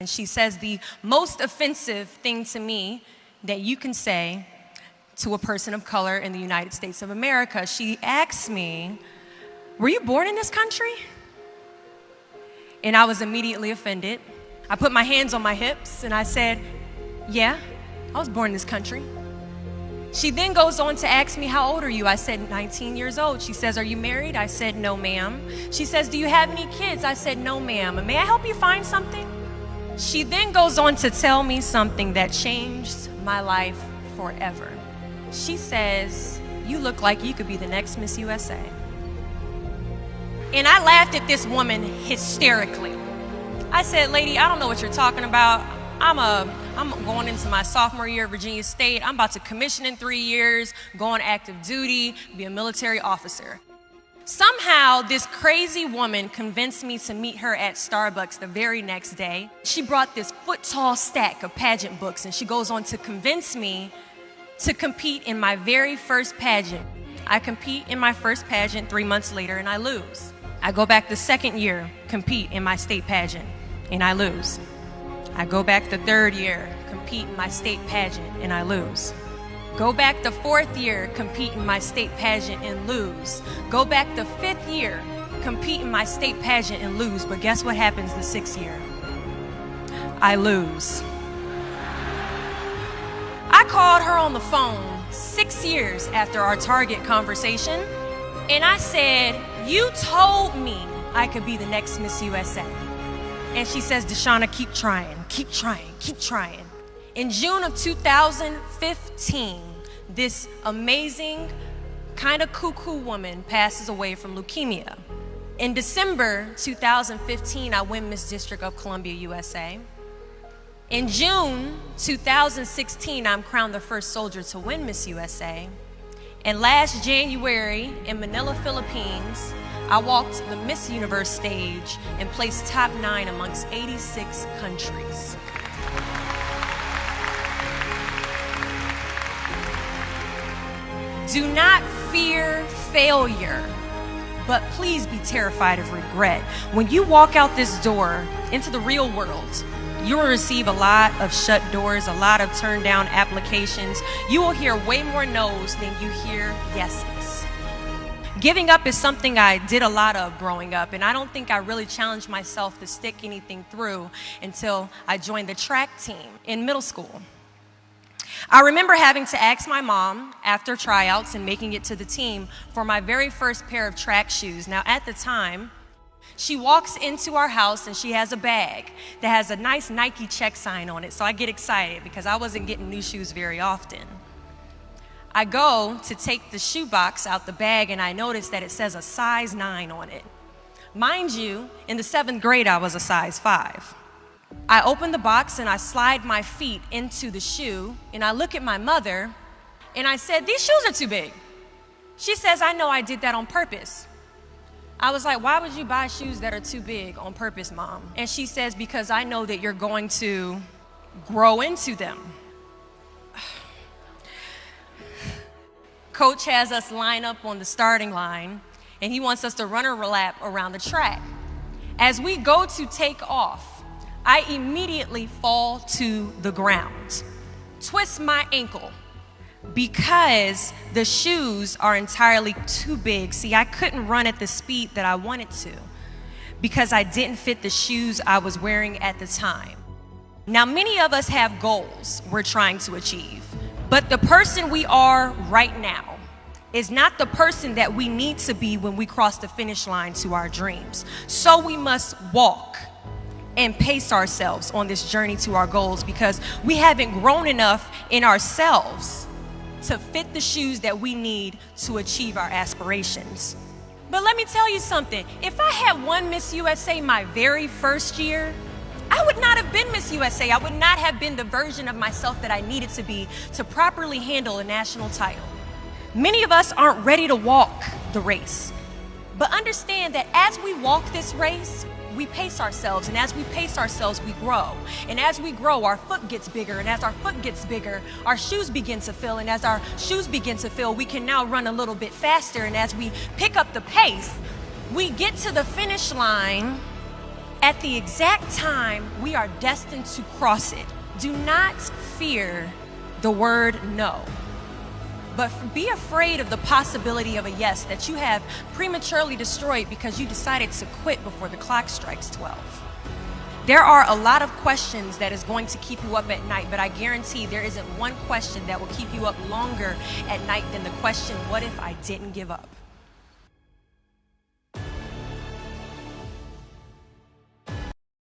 And she says the most offensive thing to me that you can say to a person of color in the United States of America. She asks me, "Were you born in this country?" And I was immediately offended. I put my hands on my hips and I said, "Yeah, I was born in this country." She then goes on to ask me, "How old are you?" I said, 19 years old. She says, "Are you married?" I said, "No, ma'am." She says, "Do you have any kids?" I said, "No, ma'am." "May I help you find something?" She then goes on to tell me something that changed my life forever. She says, "You look like you could be the next Miss USA." And I laughed at this woman hysterically. I said, "Lady, I don't know what you're talking about. I'm going into my sophomore year at Virginia State. I'm about to commission in 3 years, go on active duty, be a military officer." Somehow, this crazy woman convinced me to meet her at Starbucks the very next day. She brought this foot-tall stack of pageant books, and she goes on to convince me to compete in my very first pageant. I compete in my first pageant 3 months later, and I lose. I go back the second year, compete in my state pageant, and I lose. I go back the third year, compete in my state pageant, and I lose. Go back the fourth year, compete in my state pageant and lose. Go back the fifth year, compete in my state pageant and lose. But guess what happens the sixth year? I lose. I called her on the phone 6 years after our Target conversation, and I said, "You told me I could be the next Miss USA." And she says, "Deshauna, keep trying, keep trying, keep trying." In June of 2015, this amazing, kind of cuckoo woman passes away from leukemia. In December 2015, I win Miss District of Columbia, USA. In June 2016, I'm crowned the first soldier to win Miss USA. And last January in Manila, Philippines, I walked the Miss Universe stage and placed top 9 amongst 86 countries. Do not fear failure, but please be terrified of regret. When you walk out this door into the real world, you will receive a lot of shut doors, a lot of turned down applications. You will hear way more no's than you hear yeses. Giving up is something I did a lot of growing up, and I don't think I really challenged myself to stick anything through until I joined the track team in middle school. I remember having to ask my mom after tryouts and making it to the team for my very first pair of track shoes. Now, at the time, she walks into our house and she has a bag that has a nice Nike check sign on it. So I get excited because I wasn't getting new shoes very often. I go to take the shoe box out the bag and I notice that it says a size 9 on it. Mind you, in the 7th grade, I was a size 5. I open the box and I slide my feet into the shoe and I look at my mother and I said, "These shoes are too big." She says, "I know, I did that on purpose." I was like, "Why would you buy shoes that are too big on purpose, Mom?" And she says, "Because I know that you're going to grow into them." Coach has us line up on the starting line and he wants us to run a lap around the track. As we go to take off, I immediately fall to the ground, twist my ankle because the shoes are entirely too big. See, I couldn't run at the speed that I wanted to because I didn't fit the shoes I was wearing at the time. Now, many of us have goals we're trying to achieve, but the person we are right now is not the person that we need to be when we cross the finish line to our dreams. So we must walk and pace ourselves on this journey to our goals because we haven't grown enough in ourselves to fit the shoes that we need to achieve our aspirations. But let me tell you something. If I had won Miss USA my very first year, I would not have been Miss USA. I would not have been the version of myself that I needed to be to properly handle a national title. Many of us aren't ready to walk the race. But understand that as we walk this race, we pace ourselves, and as we pace ourselves, we grow. And as we grow, our foot gets bigger, and as our foot gets bigger, our shoes begin to fill, and as our shoes begin to fill, we can now run a little bit faster, and as we pick up the pace, we get to the finish line at the exact time we are destined to cross it. Do not fear the word no, but be afraid of the possibility of a yes that you have prematurely destroyed because you decided to quit before the clock strikes 12. There are a lot of questions that is going to keep you up at night, but I guarantee there isn't one question that will keep you up longer at night than the question, what if I didn't give up?